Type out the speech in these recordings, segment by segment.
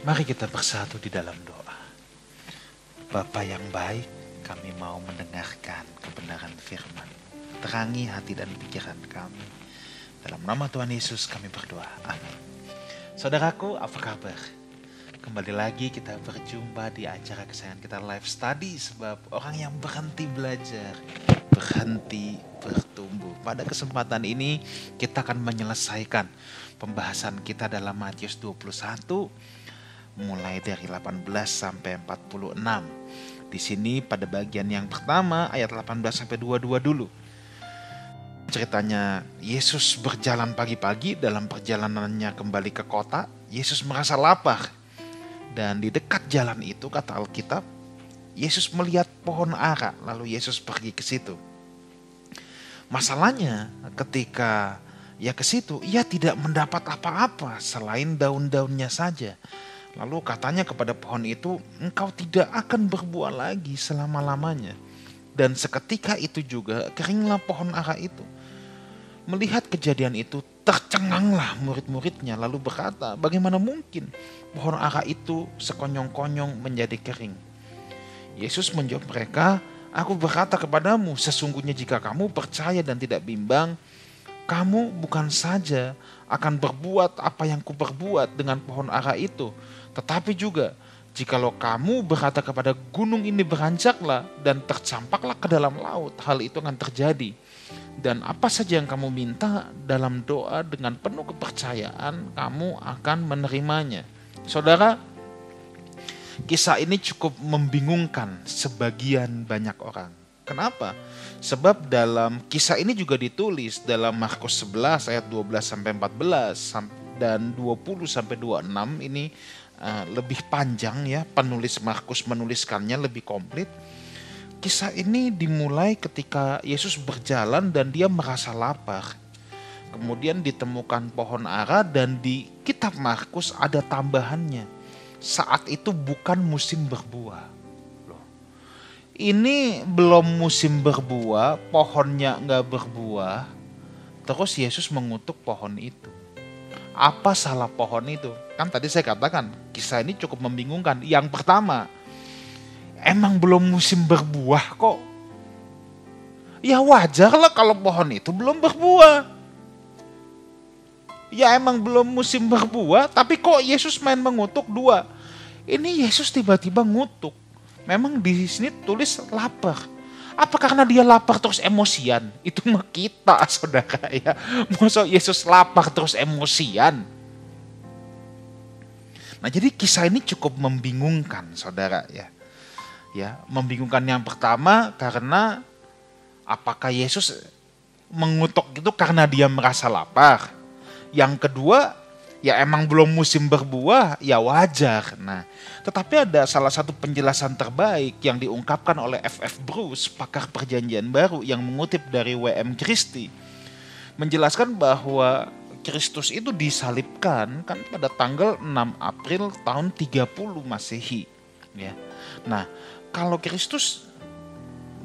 Mari kita bersatu di dalam doa. Bapa yang baik, kami mau mendengarkan kebenaran firman. Terangi hati dan pikiran kami. Dalam nama Tuhan Yesus kami berdoa. Amin. Saudaraku, apa kabar? Kembali lagi kita berjumpa di acara kesayangan kita, Live Study. Sebab orang yang berhenti belajar, berhenti bertumbuh. Pada kesempatan ini kita akan menyelesaikan pembahasan kita dalam Matius 21 mulai dari 18 sampai 46. Di sini pada bagian yang pertama ayat 18 sampai 22 dulu. Ceritanya Yesus berjalan pagi-pagi. Dalam perjalanannya kembali ke kota, Yesus merasa lapar. Dan di dekat jalan itu, kata Alkitab, Yesus melihat pohon ara, lalu Yesus pergi ke situ. Masalahnya ketika ia ke situ, ia tidak mendapat apa-apa selain daun-daunnya saja. Lalu katanya kepada pohon itu, engkau tidak akan berbuah lagi selama-lamanya. Dan seketika itu juga keringlah pohon ara itu. Melihat kejadian itu, tercenganglah murid-muridnya lalu berkata, bagaimana mungkin pohon ara itu sekonyong-konyong menjadi kering? Yesus menjawab mereka, aku berkata kepadamu, sesungguhnya jika kamu percaya dan tidak bimbang, kamu bukan saja akan berbuat apa yang kuperbuat dengan pohon ara itu, tetapi juga jikalau kamu berkata kepada gunung ini beranjaklah dan tercampaklah ke dalam laut, hal itu akan terjadi. Dan apa saja yang kamu minta dalam doa dengan penuh kepercayaan, kamu akan menerimanya. Saudara, kisah ini cukup membingungkan sebagian banyak orang. Kenapa? Sebab dalam kisah ini juga ditulis dalam Markus 11 ayat 12 sampai 14 dan 20 sampai 26 ini lebih panjang ya, penulis Markus menuliskannya lebih komplit. Kisah ini dimulai ketika Yesus berjalan dan dia merasa lapar. Kemudian ditemukan pohon ara dan di kitab Markus ada tambahannya. Saat itu bukan musim berbuah. Loh, ini belum musim berbuah, pohonnya nggak berbuah. Terus Yesus mengutuk pohon itu. Apa salah pohon itu? Kan tadi saya katakan kisah ini cukup membingungkan. Yang pertama, emang belum musim berbuah kok. Ya wajar lah kalau pohon itu belum berbuah. Ya emang belum musim berbuah, tapi kok Yesus main mengutuk? Dua, ini Yesus tiba-tiba ngutuk. Memang di sini tulis lapar. Apa karena dia lapar terus emosian? Itu mah kita, saudara ya. Masa Yesus lapar terus emosian? Nah, jadi kisah ini cukup membingungkan, saudara ya. Ya, membingungkan yang pertama karena apakah Yesus mengutuk itu karena dia merasa lapar? Yang kedua, ya emang belum musim berbuah, ya wajar. Nah, tetapi ada salah satu penjelasan terbaik yang diungkapkan oleh F.F. Bruce, pakar perjanjian baru yang mengutip dari W.M. Christie. Menjelaskan bahwa Kristus itu disalibkan kan pada tanggal 6 April tahun 30 Masehi. Ya. Nah, kalau Kristus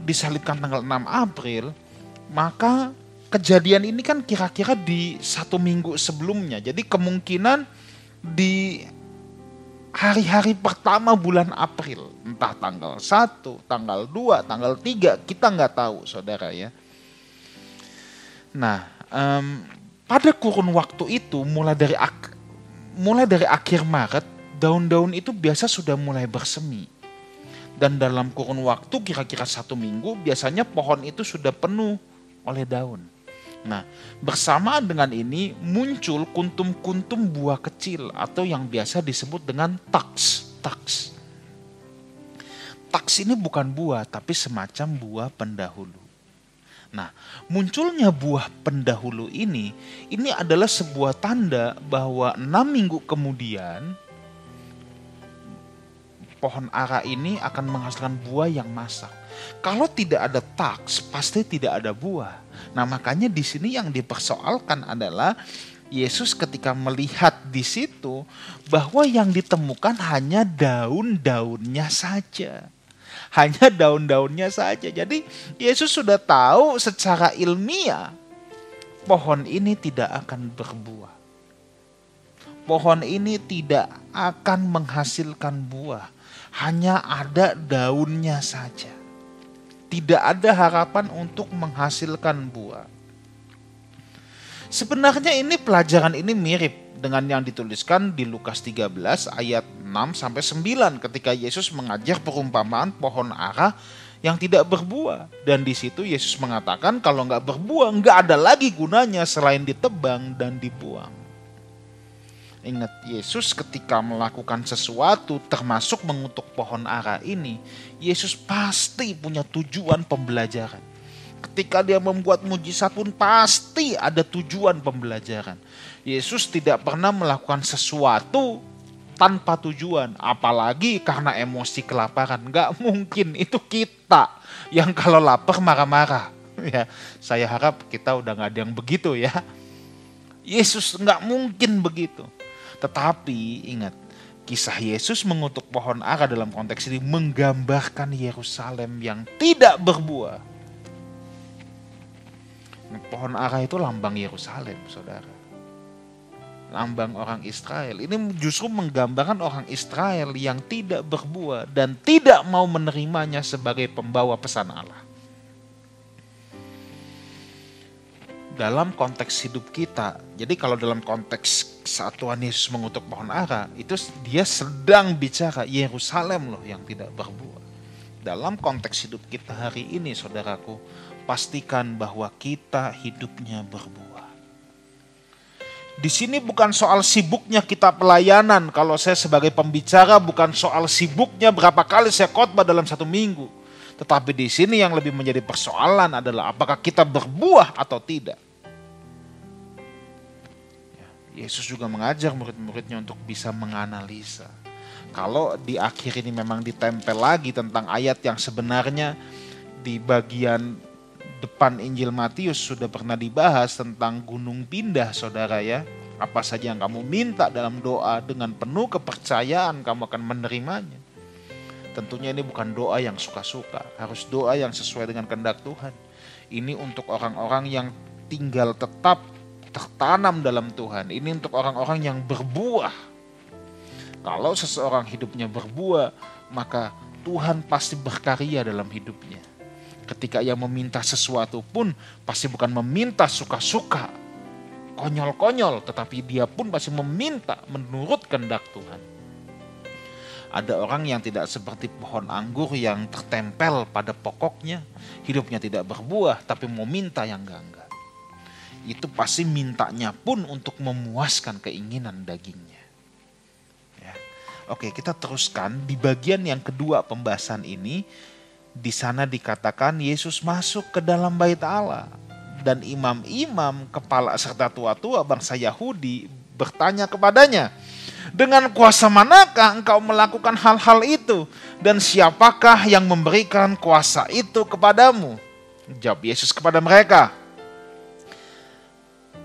disalibkan tanggal 6 April, maka kejadian ini kan kira-kira di 1 minggu sebelumnya. Jadi kemungkinan di hari-hari pertama bulan April, entah tanggal 1, tanggal 2, tanggal 3, kita nggak tahu, saudara ya. Nah, pada kurun waktu itu mulai dari akhir Maret, daun-daun itu biasa sudah mulai bersemi. Dan dalam kurun waktu kira-kira 1 minggu biasanya pohon itu sudah penuh oleh daun. Nah, bersamaan dengan ini muncul kuntum-kuntum buah kecil atau yang biasa disebut dengan taks. Taks ini bukan buah tapi semacam buah pendahulu. Nah, munculnya buah pendahulu ini adalah sebuah tanda bahwa 6 minggu kemudian pohon ara ini akan menghasilkan buah yang masak. Kalau tidak ada taks, pasti tidak ada buah. Nah, makanya di sini yang dipersoalkan adalah Yesus ketika melihat di situ bahwa yang ditemukan hanya daun-daunnya saja. Hanya daun-daunnya saja. Jadi Yesus sudah tahu secara ilmiah pohon ini tidak akan berbuah. pohon ini tidak akan menghasilkan buah. Hanya ada daunnya saja. Tidak ada harapan untuk menghasilkan buah. Sebenarnya pelajaran ini mirip dengan yang dituliskan di Lukas 13 ayat 6-9 ketika Yesus mengajar perumpamaan pohon ara yang tidak berbuah. Dan di situ Yesus mengatakan kalau nggak berbuah nggak ada lagi gunanya selain ditebang dan dibuang. Ingat, Yesus ketika melakukan sesuatu termasuk mengutuk pohon ara ini, Yesus pasti punya tujuan pembelajaran. Ketika dia membuat mujizat pun pasti ada tujuan pembelajaran. Yesus tidak pernah melakukan sesuatu tanpa tujuan, apalagi karena emosi kelaparan. Gak mungkin, itu kita yang kalau lapar marah-marah. Ya, saya harap kita udah gak ada yang begitu ya. Yesus gak mungkin begitu. Tetapi ingat, kisah Yesus mengutuk pohon ara dalam konteks ini menggambarkan Yerusalem yang tidak berbuah. Pohon ara itu lambang Yerusalem, saudara. Lambang orang Israel. Ini justru menggambarkan orang Israel yang tidak berbuah dan tidak mau menerimanya sebagai pembawa pesan Allah. Dalam konteks hidup kita, jadi kalau dalam konteks saat Tuhan Yesus mengutuk pohon ara, itu dia sedang bicara Yerusalem loh yang tidak berbuah. Dalam konteks hidup kita hari ini, saudaraku, pastikan bahwa kita hidupnya berbuah. Di sini bukan soal sibuknya kita pelayanan. Kalau saya sebagai pembicara bukan soal sibuknya berapa kali saya khotbah dalam satu minggu. Tetapi di sini yang lebih menjadi persoalan adalah apakah kita berbuah atau tidak. Yesus juga mengajar murid-muridnya untuk bisa menganalisa. Kalau di akhir ini memang ditempel lagi tentang ayat yang sebenarnya di bagian depan Injil Matius sudah pernah dibahas tentang gunung pindah, saudara ya. Apa saja yang kamu minta dalam doa dengan penuh kepercayaan kamu akan menerimanya. Tentunya ini bukan doa yang suka-suka, harus doa yang sesuai dengan kehendak Tuhan. Ini untuk orang-orang yang tinggal tetap tertanam dalam Tuhan. Ini untuk orang-orang yang berbuah. Kalau seseorang hidupnya berbuah, maka Tuhan pasti berkarya dalam hidupnya. Ketika ia meminta sesuatu pun pasti bukan meminta suka-suka, konyol-konyol, tetapi dia pun pasti meminta menurut kehendak Tuhan. Ada orang yang tidak seperti pohon anggur yang tertempel pada pokoknya, hidupnya tidak berbuah, tapi mau minta yang enggak. Itu pasti mintanya pun untuk memuaskan keinginan dagingnya. Ya. Oke, kita teruskan di bagian yang kedua pembahasan ini. Di sana dikatakan Yesus masuk ke dalam bait Allah. Dan imam-imam, kepala serta tua-tua bangsa Yahudi bertanya kepadanya, dengan kuasa manakah engkau melakukan hal-hal itu? Dan siapakah yang memberikan kuasa itu kepadamu? Jawab Yesus kepada mereka.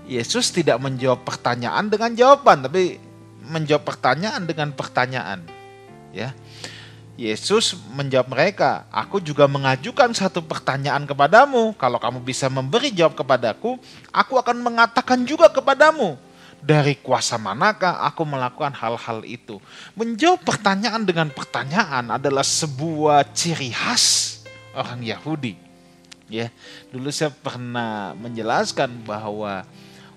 Yesus tidak menjawab pertanyaan dengan jawaban, tapi menjawab pertanyaan dengan pertanyaan. Ya. Yesus menjawab mereka, aku juga mengajukan satu pertanyaan kepadamu. Kalau kamu bisa memberi jawab kepadaku, aku akan mengatakan juga kepadamu, dari kuasa manakah aku melakukan hal-hal itu. Menjawab pertanyaan dengan pertanyaan adalah sebuah ciri khas orang Yahudi. Ya, dulu saya pernah menjelaskan bahwa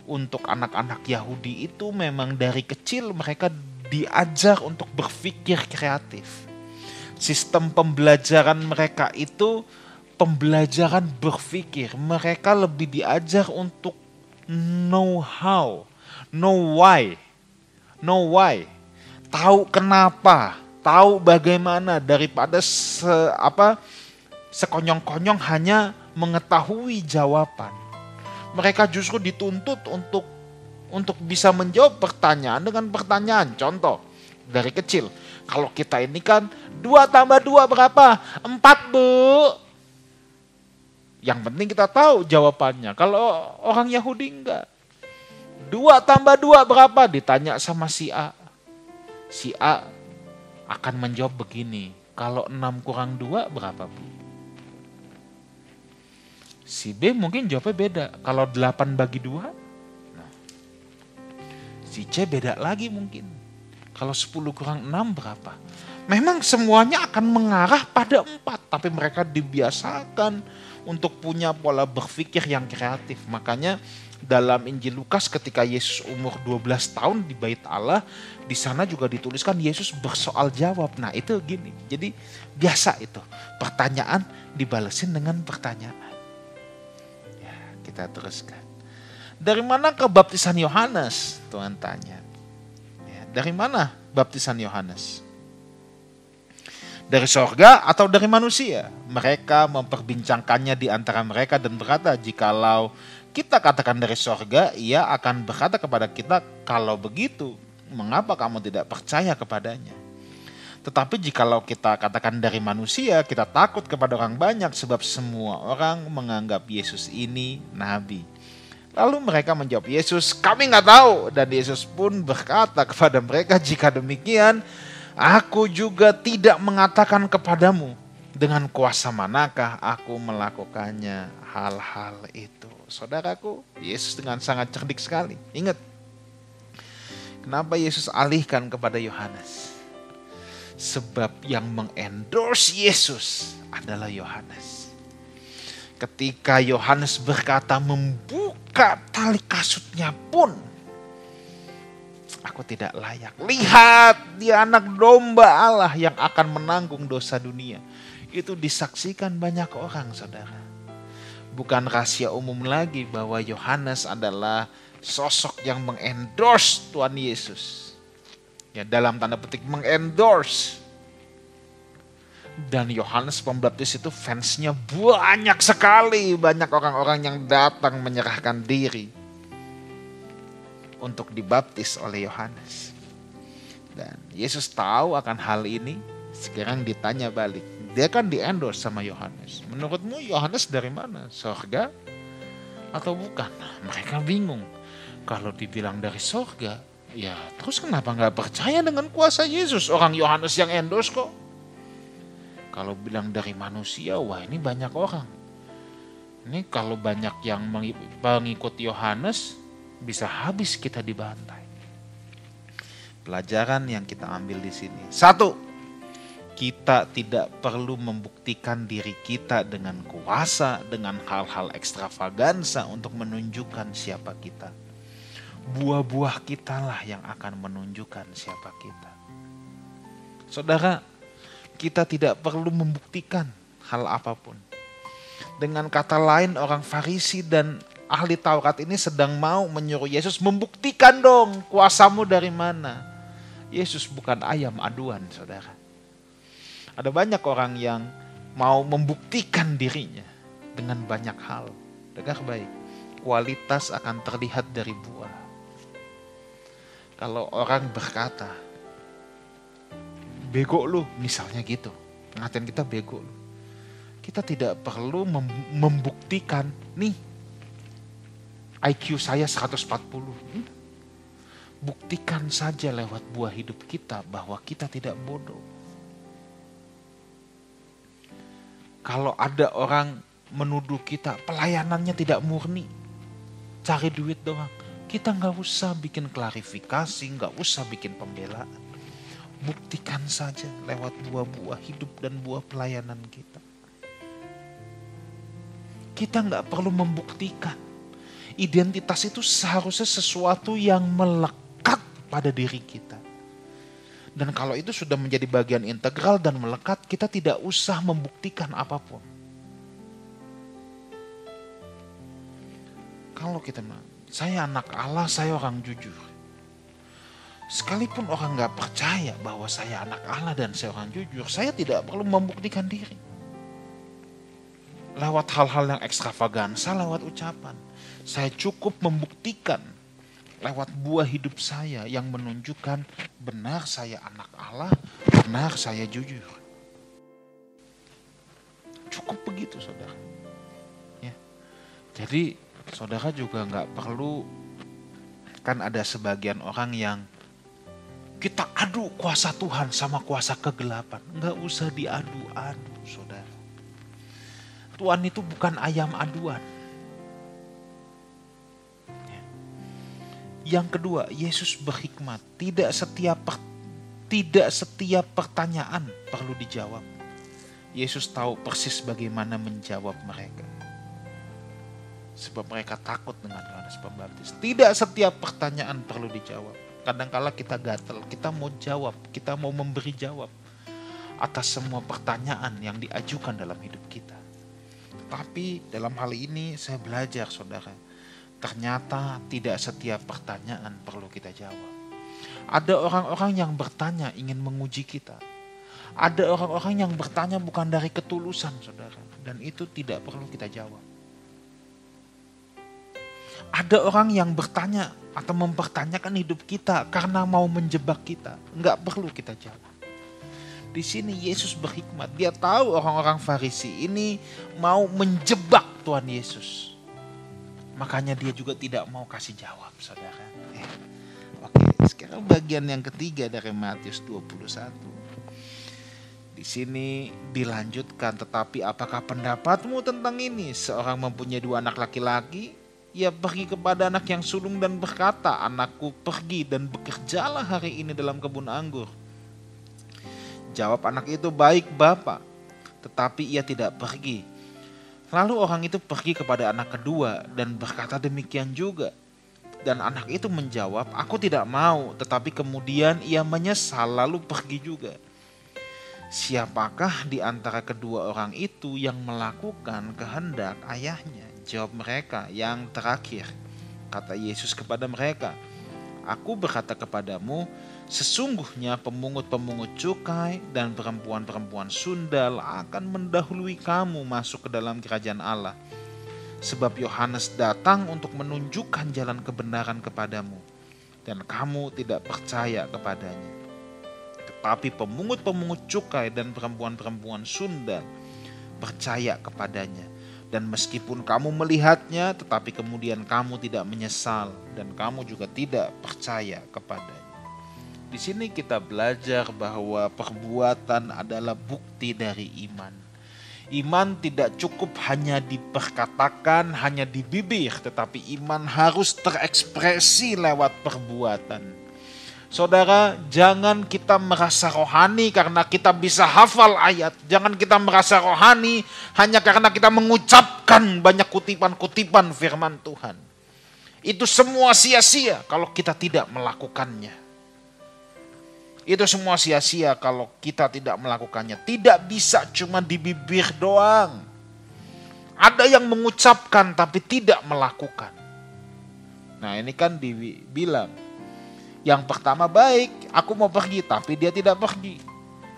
untuk anak-anak Yahudi itu memang dari kecil mereka diajar untuk berpikir kreatif. Sistem pembelajaran mereka itu pembelajaran berpikir. Mereka lebih diajar untuk know how, know why. Tahu kenapa, tahu bagaimana daripada sekonyong-konyong hanya mengetahui jawaban. Mereka justru dituntut untuk bisa menjawab pertanyaan dengan pertanyaan. Contoh, dari kecil. Kalau kita ini kan 2 tambah 2 berapa? 4 bu. Yang penting kita tahu jawabannya. Kalau orang Yahudi enggak. 2 tambah 2 berapa? Ditanya sama si A. Si A akan menjawab begini. Kalau 6 kurang 2 berapa bu? Si B mungkin jawabnya beda. Kalau 8 bagi 2? Nah. Si C beda lagi mungkin. Kalau 10 kurang 6 berapa? Memang semuanya akan mengarah pada 4. Tapi mereka dibiasakan untuk punya pola berpikir yang kreatif. Makanya dalam Injil Lukas ketika Yesus umur 12 tahun di bait Allah, di sana juga dituliskan Yesus bersoal jawab. Nah itu gini, jadi biasa itu. Pertanyaan dibalesin dengan pertanyaan. Ya, kita teruskan. Dari mana kebaptisan Yohanes? Tuhan tanya. Ya, dari mana baptisan Yohanes? Dari sorga atau dari manusia? Mereka memperbincangkannya di antara mereka dan berkata, jikalau kita katakan dari sorga, ia akan berkata kepada kita, kalau begitu, mengapa kamu tidak percaya kepadanya? Tetapi jikalau kita katakan dari manusia, kita takut kepada orang banyak sebab semua orang menganggap Yesus ini nabi. Lalu mereka menjawab Yesus, kami nggak tahu. Dan Yesus pun berkata kepada mereka, jika demikian, aku juga tidak mengatakan kepadamu dengan kuasa manakah aku melakukannya hal-hal itu. Saudaraku, Yesus dengan sangat cerdik sekali. Ingat, kenapa Yesus alihkan kepada Yohanes? Sebab yang mengendorse Yesus adalah Yohanes. Ketika Yohanes berkata membuka tali kasutnya pun, aku tidak layak. Lihat, dia anak domba Allah yang akan menanggung dosa dunia. Itu disaksikan banyak orang, saudara. Bukan rahasia umum lagi bahwa Yohanes adalah sosok yang mengendorse Tuhan Yesus. Ya, dalam tanda petik mengendorse. Dan Yohanes Pembaptis itu fansnya banyak sekali. Banyak orang-orang yang datang menyerahkan diri untuk dibaptis oleh Yohanes. Dan Yesus tahu akan hal ini. Sekarang ditanya balik. Dia kan di-endorse sama Yohanes. Menurutmu Yohanes dari mana? Sorga atau bukan? Mereka bingung. Kalau dibilang dari sorga, ya terus kenapa gak percaya dengan kuasa Yesus? Orang Yohanes yang endorse kok. Kalau bilang dari manusia, wah ini banyak orang. Ini kalau banyak yang mengikut Yohanes, bisa habis kita dibantai. Pelajaran yang kita ambil di sini. 1. Kita tidak perlu membuktikan diri kita dengan kuasa, dengan hal-hal ekstravagansa untuk menunjukkan siapa kita. Buah-buah kita lah yang akan menunjukkan siapa kita. Saudara, kita tidak perlu membuktikan hal apapun. Dengan kata lain, orang Farisi dan ahli Taurat ini sedang mau menyuruh Yesus, membuktikan dong kuasamu dari mana. Yesus bukan ayam aduan, saudara. Ada banyak orang yang mau membuktikan dirinya dengan banyak hal. Dengar baik, kualitas akan terlihat dari buah. Kalau orang berkata, bego lu, misalnya gitu, ngatain kita bego lu. Kita tidak perlu membuktikan, nih IQ saya 140. Buktikan saja lewat buah hidup kita bahwa kita tidak bodoh. Kalau ada orang menuduh kita pelayanannya tidak murni, cari duit doang, kita gak usah bikin klarifikasi, gak usah bikin pembelaan. Buktikan saja lewat buah-buah hidup dan buah pelayanan kita. Kita gak perlu membuktikan. Identitas itu seharusnya sesuatu yang melekat pada diri kita. Dan kalau itu sudah menjadi bagian integral dan melekat, kita tidak usah membuktikan apapun. Kalau kita bilang, saya anak Allah, saya orang jujur. Sekalipun orang gak percaya bahwa saya anak Allah dan saya orang jujur, saya tidak perlu membuktikan diri. Lewat hal-hal yang ekstravagansa, lewat ucapan. Saya cukup membuktikan lewat buah hidup saya yang menunjukkan benar saya anak Allah, benar saya jujur. Cukup begitu, saudara. Ya. Jadi saudara juga gak perlu, kan ada sebagian orang yang kita adu kuasa Tuhan sama kuasa kegelapan. Gak usah diadu-adu, saudara. Tuhan itu bukan ayam aduan. Yang kedua, Yesus berhikmat. Tidak setiap pertanyaan perlu dijawab. Yesus tahu persis bagaimana menjawab mereka. Sebab mereka takut dengan Yohanes Pembaptis. Tidak setiap pertanyaan perlu dijawab. Kadangkala kita gatel, kita mau jawab, kita mau memberi jawab atas semua pertanyaan yang diajukan dalam hidup kita. Tapi dalam hal ini saya belajar, saudara, ternyata tidak setiap pertanyaan perlu kita jawab. Ada orang-orang yang bertanya ingin menguji kita. Ada orang-orang yang bertanya bukan dari ketulusan, saudara. Dan itu tidak perlu kita jawab. Ada orang yang bertanya atau mempertanyakan hidup kita karena mau menjebak kita. Enggak perlu kita jawab. Di sini Yesus berhikmat. Dia tahu orang-orang Farisi ini mau menjebak Tuhan Yesus. Makanya dia juga tidak mau kasih jawab, saudara. Oke, sekarang bagian yang ketiga dari Matius 21. Di sini dilanjutkan, tetapi apakah pendapatmu tentang ini? Seorang mempunyai 2 anak laki-laki, ia pergi kepada anak yang sulung dan berkata, anakku pergi dan bekerjalah hari ini dalam kebun anggur. Jawab anak itu, baik Bapa, tetapi ia tidak pergi. Lalu orang itu pergi kepada anak kedua dan berkata demikian juga. Dan anak itu menjawab, aku tidak mau, tetapi kemudian ia menyesal lalu pergi juga. Siapakah di antara kedua orang itu yang melakukan kehendak ayahnya? Jawab mereka, yang terakhir. Kata Yesus kepada mereka, aku berkata kepadamu, sesungguhnya pemungut-pemungut cukai dan perempuan-perempuan sundal akan mendahului kamu masuk ke dalam kerajaan Allah. Sebab Yohanes datang untuk menunjukkan jalan kebenaran kepadamu, dan kamu tidak percaya kepadanya. Tetapi pemungut-pemungut cukai dan perempuan-perempuan sundal percaya kepadanya. Dan meskipun kamu melihatnya, tetapi kemudian kamu tidak menyesal dan kamu juga tidak percaya kepadanya. Di sini kita belajar bahwa perbuatan adalah bukti dari iman. Iman tidak cukup hanya diperkatakan, hanya di bibir, tetapi iman harus terekspresi lewat perbuatan. Saudara, jangan kita merasa rohani karena kita bisa hafal ayat. Jangan kita merasa rohani hanya karena kita mengucapkan banyak kutipan-kutipan firman Tuhan. Itu semua sia-sia kalau kita tidak melakukannya. Itu semua sia-sia kalau kita tidak melakukannya. Tidak bisa cuma di bibir doang. Ada yang mengucapkan tapi tidak melakukan. Nah, ini kan dibilang. Yang pertama, baik, aku mau pergi, tapi dia tidak pergi.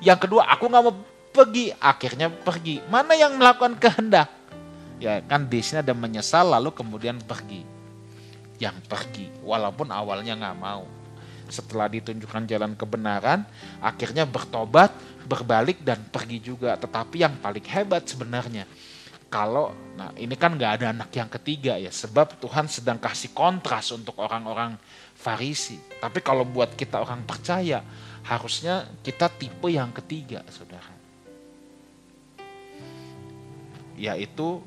Yang kedua, aku gak mau pergi, akhirnya pergi. Mana yang melakukan kehendak? Ya kan di sini ada menyesal lalu kemudian pergi. Yang pergi, walaupun awalnya gak mau. Setelah ditunjukkan jalan kebenaran, akhirnya bertobat, berbalik dan pergi juga. Tetapi yang paling hebat sebenarnya, nah ini kan gak ada anak yang ketiga ya. Sebab Tuhan sedang kasih kontras untuk orang-orang Farisi. Tapi kalau buat kita orang percaya, harusnya kita tipe yang ketiga, saudara. Yaitu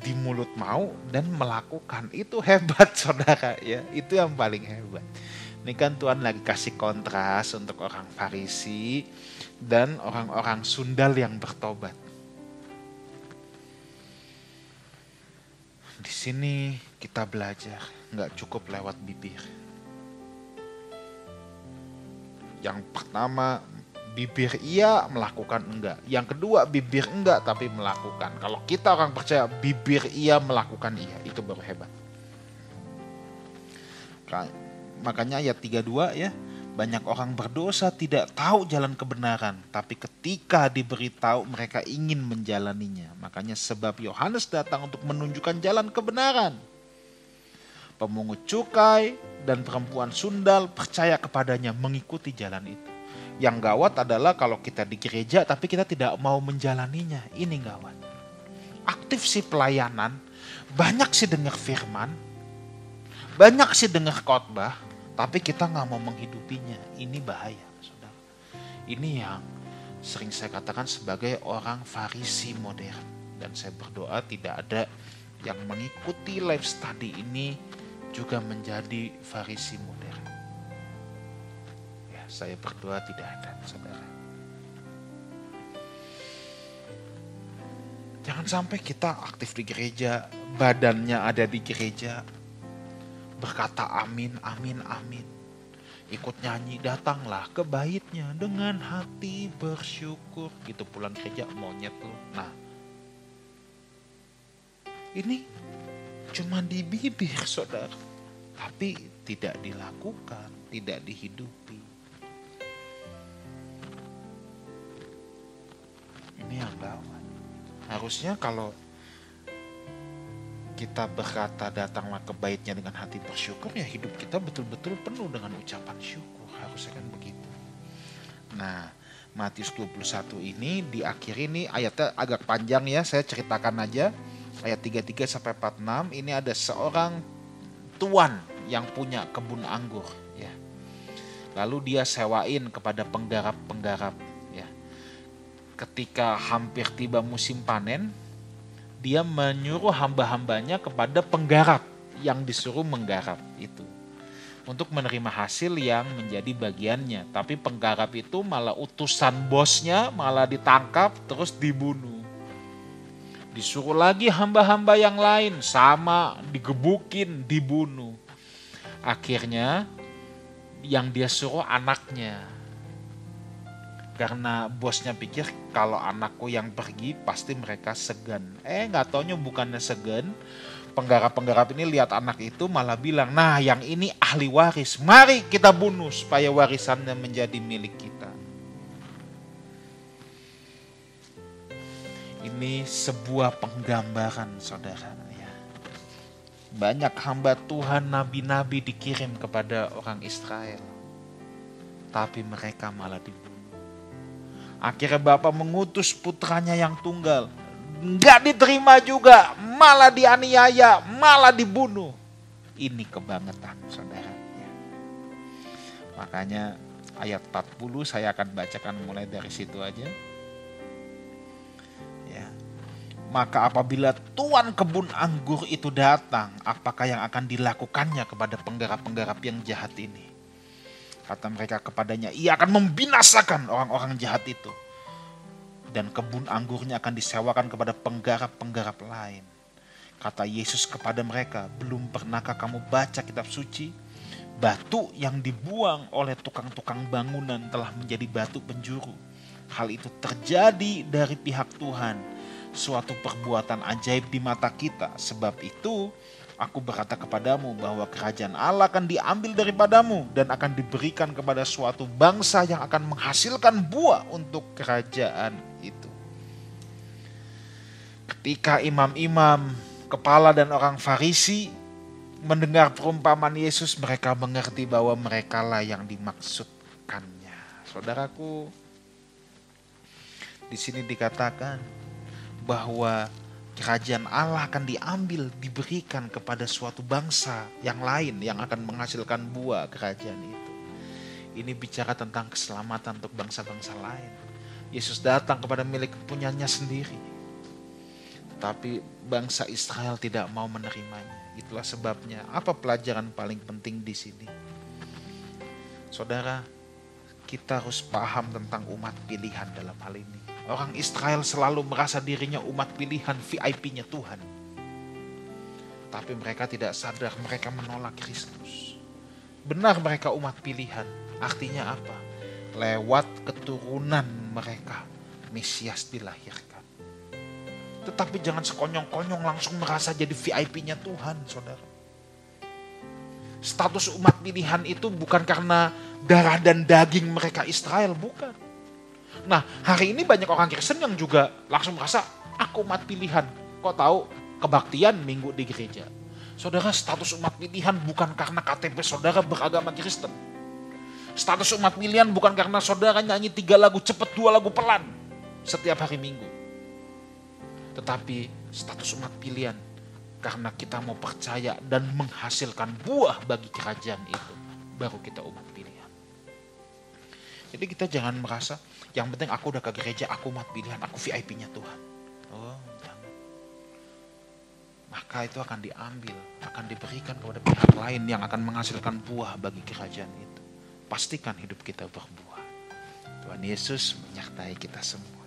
di mulut mau dan melakukan. Itu hebat, saudara. Ya, itu yang paling hebat. Ini kan Tuhan lagi kasih kontras untuk orang Farisi dan orang-orang sundal yang bertobat. Di sini kita belajar, nggak cukup lewat bibir. Yang pertama, bibir iya, melakukan enggak. Yang kedua, bibir enggak tapi melakukan. Kalau kita orang percaya, bibir iya, melakukan iya. Itu baru hebat. Makanya ayat 32 ya, banyak orang berdosa tidak tahu jalan kebenaran, tapi ketika diberitahu mereka ingin menjalaninya. Makanya sebab Yohanes datang untuk menunjukkan jalan kebenaran. Pemungut cukai dan perempuan sundal percaya kepadanya, mengikuti jalan itu. Yang gawat adalah kalau kita di gereja tapi kita tidak mau menjalaninya. Ini gawat. Aktif sih pelayanan, banyak sih dengar firman, banyak sih dengar khotbah, tapi kita gak mau menghidupinya. Ini bahaya, saudara. Ini yang sering saya katakan sebagai orang Farisi modern. Dan saya berdoa tidak ada yang mengikuti life study ini juga menjadi Farisi modern. Ya, saya berdoa tidak ada, saudara. Jangan sampai kita aktif di gereja, badannya ada di gereja, berkata amin, amin, amin. Ikut nyanyi, datanglah ke baitnya dengan hati bersyukur. Gitu pulang gereja, monyet lu. Nah, ini cuma di bibir, saudara. Tapi tidak dilakukan, tidak dihidupi. Ini yang gawat. Harusnya kalau kita berkata datanglah ke baitnya dengan hati bersyukur, ya hidup kita betul-betul penuh dengan ucapan syukur. Harusnya kan begitu. Nah, Matius 21 ini diakhiri nih, ayatnya agak panjang ya, saya ceritakan aja. Ayat 33 sampai 46, ini ada seorang tuan yang punya kebun anggur ya. Lalu dia sewain kepada penggarap-penggarap ya. Ketika hampir tiba musim panen, dia menyuruh hamba-hambanya kepada penggarap yang disuruh menggarap itu untuk menerima hasil yang menjadi bagiannya. Tapi penggarap itu malah utusan bosnya malah ditangkap terus dibunuh. Disuruh lagi hamba-hamba yang lain sama, digebukin, dibunuh. Akhirnya yang dia suruh anaknya. Karena bosnya pikir kalau anakku yang pergi pasti mereka segan. Gak taunya bukannya segan. Penggarap-penggarap ini lihat anak itu malah bilang, nah yang ini ahli waris, mari kita bunuh supaya warisannya menjadi milik kita. Ini sebuah penggambaran, saudara ya. Banyak hamba Tuhan, nabi-nabi dikirim kepada orang Israel, tapi mereka malah dibunuh. Akhirnya Bapa mengutus putranya yang tunggal, nggak diterima juga, malah dianiaya, malah dibunuh. Ini kebangetan, saudara ya. Makanya ayat 40 saya akan bacakan mulai dari situ aja. Maka apabila tuan kebun anggur itu datang, apakah yang akan dilakukannya kepada penggarap-penggarap yang jahat ini? Kata mereka kepadanya, ia akan membinasakan orang-orang jahat itu. Dan kebun anggurnya akan disewakan kepada penggarap-penggarap lain. Kata Yesus kepada mereka, belum pernahkah kamu baca kitab suci? Batu yang dibuang oleh tukang-tukang bangunan telah menjadi batu penjuru. Hal itu terjadi dari pihak Tuhan. Suatu perbuatan ajaib di mata kita. Sebab itu aku berkata kepadamu bahwa kerajaan Allah akan diambil daripadamu dan akan diberikan kepada suatu bangsa yang akan menghasilkan buah untuk kerajaan itu. Ketika imam-imam, kepala dan orang Farisi mendengar perumpamaan Yesus, mereka mengerti bahwa merekalah yang dimaksudkannya. Saudaraku, di sini dikatakan bahwa kerajaan Allah akan diambil, diberikan kepada suatu bangsa yang lain yang akan menghasilkan buah kerajaan itu. Ini bicara tentang keselamatan untuk bangsa-bangsa lain. Yesus datang kepada milik punyanya sendiri, tapi bangsa Israel tidak mau menerimanya. Itulah sebabnya, apa pelajaran paling penting di sini? Saudara, kita harus paham tentang umat pilihan dalam hal ini. Orang Israel selalu merasa dirinya umat pilihan, VIP-nya Tuhan. Tapi mereka tidak sadar mereka menolak Kristus. Benar mereka umat pilihan. Artinya apa? Lewat keturunan mereka, Mesias dilahirkan. Tetapi jangan sekonyong-konyong langsung merasa jadi VIP-nya Tuhan, saudara. Status umat pilihan itu bukan karena darah dan daging mereka Israel, bukan. Nah, hari ini banyak orang Kristen yang juga langsung merasa, aku umat pilihan. Kok tahu? Kebaktian minggu di gereja. Saudara, status umat pilihan bukan karena KTP saudara beragama Kristen. Status umat pilihan bukan karena saudara nyanyi 3 lagu cepet, 2 lagu pelan setiap hari minggu. Tetapi status umat pilihan karena kita mau percaya dan menghasilkan buah bagi kerajaan itu. Baru kita umat pilihan. Jadi kita jangan merasa, yang penting aku udah ke gereja, aku umat pilihan, aku VIP-nya Tuhan. Oh, jangan. maka itu akan diambil, akan diberikan kepada pihak lain yang akan menghasilkan buah bagi kerajaan itu. Pastikan hidup kita berbuah. Tuhan Yesus menyertai kita semua.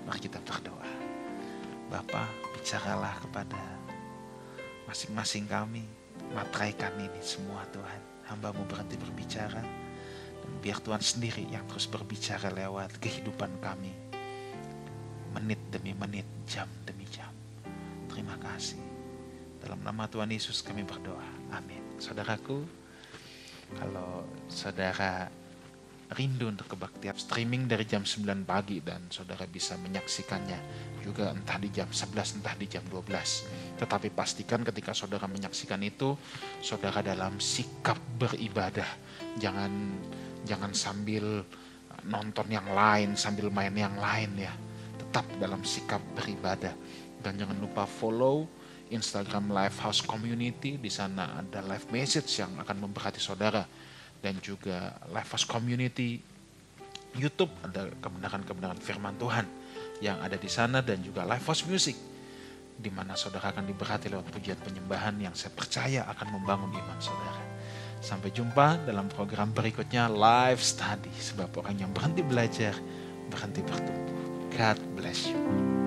Mari kita berdoa. Bapa, bicaralah kepada masing-masing kami. Materaikan ini semua Tuhan. Hamba-Mu berhenti berbicara. Dan biar Tuhan sendiri yang terus berbicara lewat kehidupan kami. Menit demi menit, jam demi jam. Terima kasih. Dalam nama Tuhan Yesus kami berdoa. Amin. Saudaraku, kalau saudara rindu untuk kebaktian streaming dari jam 9 pagi dan saudara bisa menyaksikannya juga entah di jam 11 entah di jam 12. Tetapi pastikan ketika saudara menyaksikan itu saudara dalam sikap beribadah. Jangan sambil nonton yang lain, sambil main yang lain ya. Tetap dalam sikap beribadah. Dan jangan lupa follow Instagram Lifehouse Community. Di sana ada live message yang akan memberkati saudara. Dan juga Lifehouse Community YouTube, ada kebenaran-kebenaran firman Tuhan yang ada di sana. Dan juga Lifehouse Music, di mana saudara akan diberkati lewat pujian penyembahan yang saya percaya akan membangun iman saudara. Sampai jumpa dalam program berikutnya, Life Study. Sebab orang yang berhenti belajar, berhenti bertumbuh. God bless you.